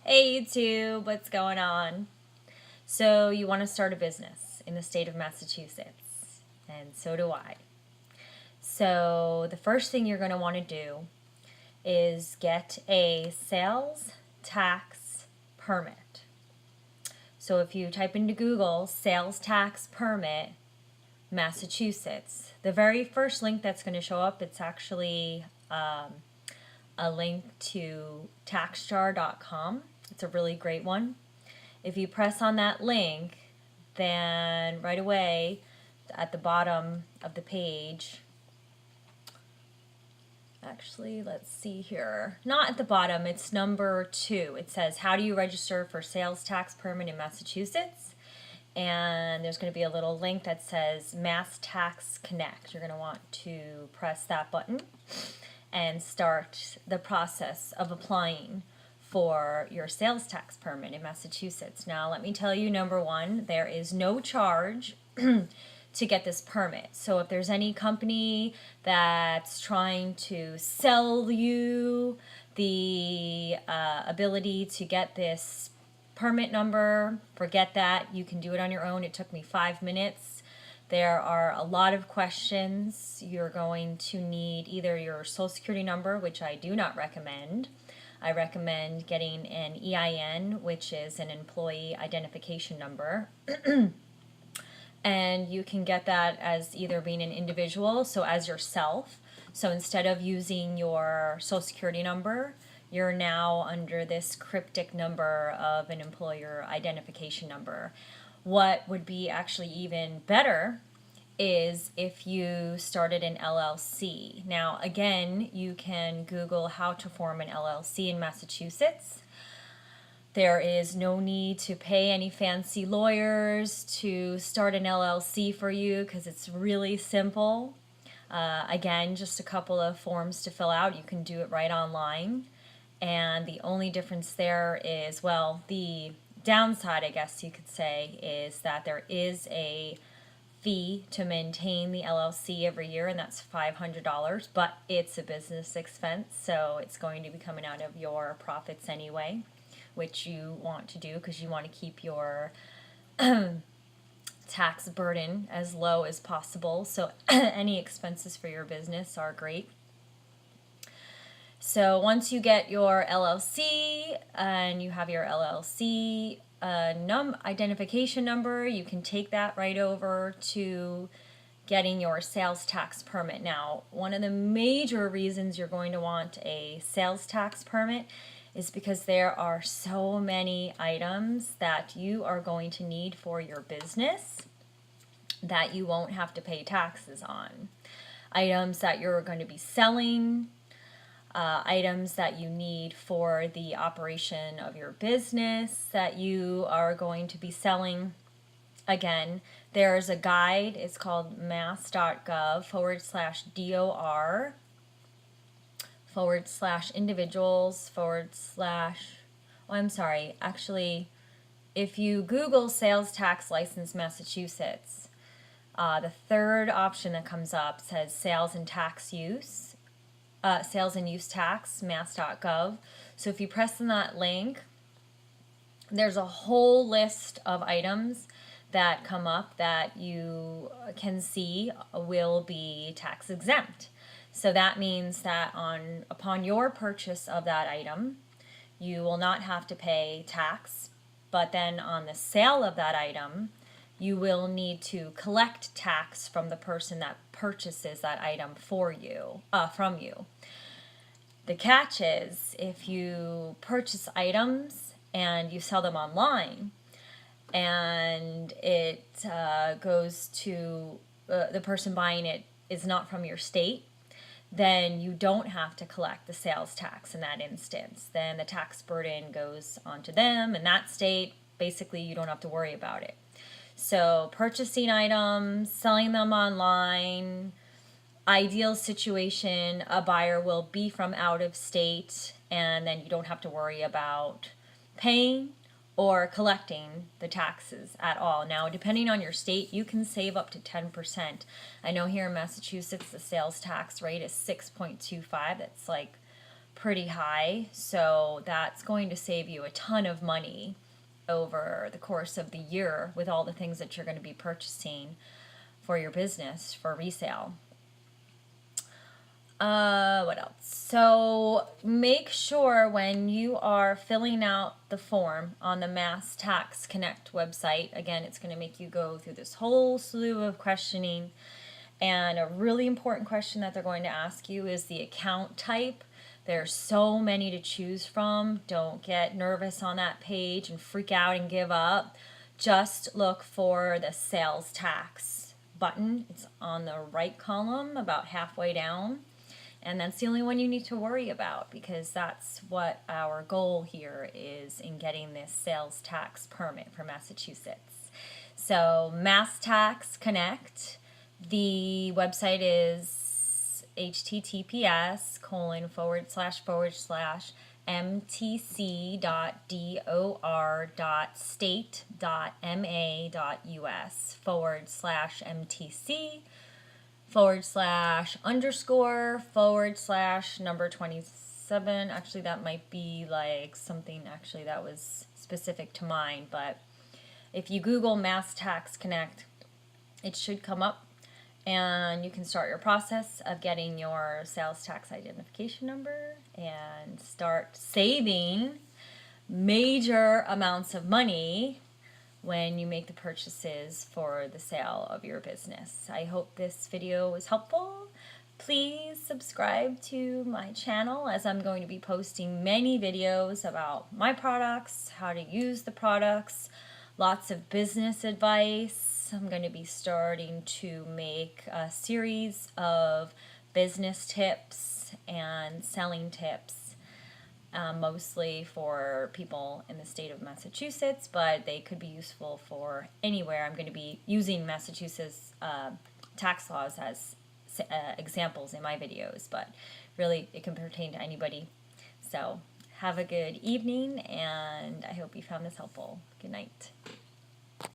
Hey YouTube, what's going on? So you want to start a business in the state of Massachusetts, and so do I. So the first thing you're going to want to do is get a sales tax permit. So if you type into Google sales tax permit Massachusetts, the very first link that's going to show up, it's actually a link to taxjar.com. It's a really great one. If you press on that link, then right away at the bottom of the page, actually, let's see here. Not at the bottom, it's number 2. It says, how do you register for sales tax permit in Massachusetts? And there's going to be a little link that says Mass Tax Connect. You're going to want to press that button and start the process of applying for your sales tax permit in Massachusetts. Now, let me tell you, number one, there is no charge to get this permit. So if there's any company that's trying to sell you the ability to get this permit number, forget that. You can do it on your own. It took me 5 minutes. There are a lot of questions. You're going to need either your social security number, which I do not recommend. I recommend getting an EIN, which is an employee identification number. And you can get that as either being an individual, so as yourself. So instead of using your social security number, you're now under this cryptic number of an employer identification number. What would be actually even better is if you started an LLC. Now, again, you can Google how to form an LLC in Massachusetts. There is no need to pay any fancy lawyers to start an LLC for you because it's really simple. Again, just a couple of forms to fill out. You can do it right online. And the only difference there is, well, the downside, I guess you could say, is that there is a fee to maintain the LLC every year, and that's $500, but it's a business expense, so it's going to be coming out of your profits anyway, which you want to do because you want to keep your tax burden as low as possible. So any expenses for your business are great. So once you get your LLC and you have your LLC identification number, you can take that right over to getting your sales tax permit. Now, one of the major reasons you're going to want a sales tax permit is because there are so many items that you are going to need for your business that you won't have to pay taxes on. Items that you're going to be selling, items that you need for the operation of your business that you are going to be selling. Again, there's a guide. It's called mass.gov/DOR/individuals/ oh, I'm sorry. Actually, if you Google sales tax license Massachusetts, the third option that comes up says sales and use tax, mass.gov. So if you press on that link, there's a whole list of items that come up that you can see will be tax exempt. So that means that upon your purchase of that item, you will not have to pay tax, but then on the sale of that item, you will need to collect tax from the person that purchases that item from you. The catch is if you purchase items and you sell them online and it goes to the person buying it is not from your state, then you don't have to collect the sales tax in that instance. Then the tax burden goes onto them in that state. Basically, you don't have to worry about it. So purchasing items, selling them online, ideal situation, a buyer will be from out of state, and then you don't have to worry about paying or collecting the taxes at all. Now, depending on your state, you can save up to 10%. I know here in Massachusetts, the sales tax rate is 6.25. That's like pretty high. So that's going to save you a ton of money over the course of the year with all the things that you're going to be purchasing for your business for resale. What else? So make sure when you are filling out the form on the Mass Tax Connect website, again, it's going to make you go through this whole slew of questioning. And a really important question that they're going to ask you is the account type. There's so many to choose from. Don't get nervous on that page and freak out and give up. Just look for the sales tax button. It's on the right column, about halfway down. And that's the only one you need to worry about, because that's what our goal here is in getting this sales tax permit for Massachusetts. So Mass Tax Connect, the website is https://mtc.door.state.ma.us//__number 27. Actually, that might be like something actually that was specific to mine, but if you Google Mass Tax Connect, it should come up, and you can start your process of getting your sales tax identification number and start saving major amounts of money when you make the purchases for the sale of your business. I hope this video was helpful. Please subscribe to my channel, as I'm going to be posting many videos about my products, how to use the products, lots of business advice. I'm going to be starting to make a series of business tips and selling tips, mostly for people in the state of Massachusetts, but they could be useful for anywhere. I'm going to be using Massachusetts tax laws as examples in my videos, but really it can pertain to anybody. So have a good evening, and I hope you found this helpful. Good night.